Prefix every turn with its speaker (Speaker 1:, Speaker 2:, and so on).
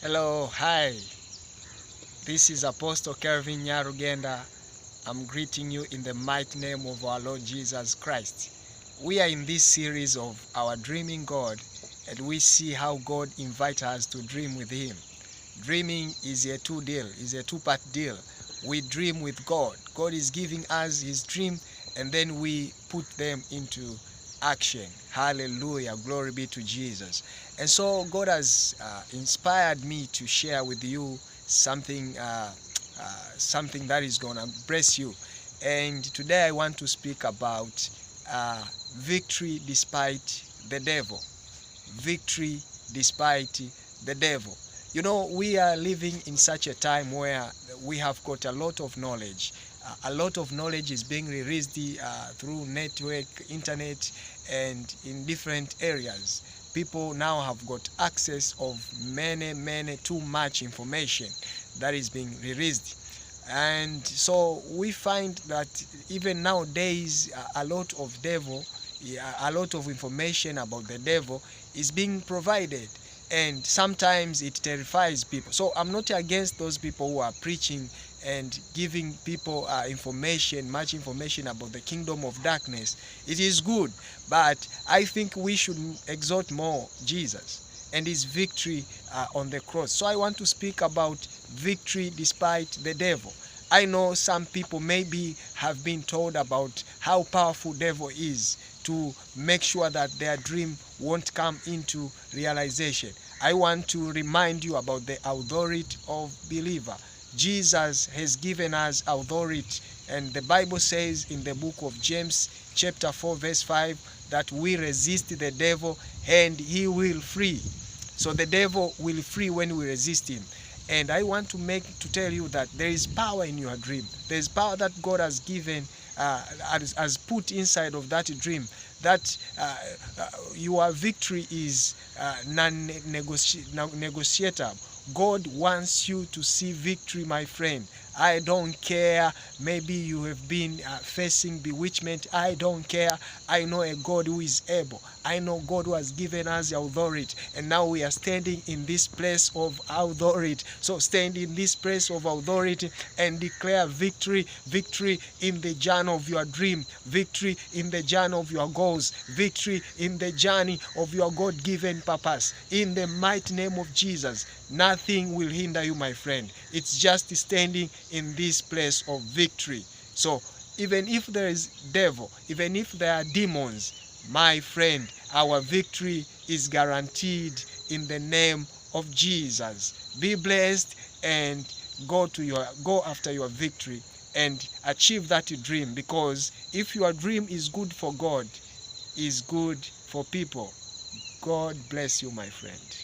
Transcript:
Speaker 1: Hello, hi. This is Apostle Kelvin Nyarugenda. I'm greeting you in the mighty name of our Lord Jesus Christ. We are in this series of Our Dreaming God, and we see how God invites us to dream with Him. Dreaming is a two-part deal. We dream with God. God is giving us His dream, and then we put them into action. Hallelujah. Glory be to Jesus. And so God has inspired me to share with you something something that is going to bless you. And today I want to speak about victory despite the devil. Victory despite the devil. You know, we are living in such a time where we have got a lot of knowledge. A lot of knowledge is being released through network, internet, and in different areas. People now have got access of too much information that is being released. And so we find that even nowadays a lot of information about the devil is being provided, and sometimes it terrifies people. So I'm not against those people who are preaching and giving people much information about the kingdom of darkness. It is good, but I think we should exalt more Jesus and his victory on the cross. So I want to speak about victory despite the devil. I know some people maybe have been told about how powerful devil is to make sure that their dream won't come into realization. I want to remind you about the authority of believer. Jesus has given us authority, and the Bible says in the book of James chapter 4 verse 5 that we resist the devil and he will flee. So the devil will flee when we resist him. And I want to tell you that there is power in your dream. There is power that God has given, has put inside of that dream, that your victory is non-negotiable. God wants you to see victory, my friend. I don't care. Maybe you have been facing bewitchment. I don't care. I know a God who is able. I know God who has given us the authority. And now we are standing in this place of authority. So stand in this place of authority and declare victory. Victory in the journey of your dream. Victory in the journey of your goals. Victory in the journey of your God-given purpose. In the mighty name of Jesus, nothing will hinder you, my friend. It's just standing in this place of victory. So even if there is devil, even if there are demons, my friend, our victory is guaranteed in the name of Jesus. Be blessed and go after your victory and achieve that dream, because if your dream is good for God, is good for people. God bless you, my friend.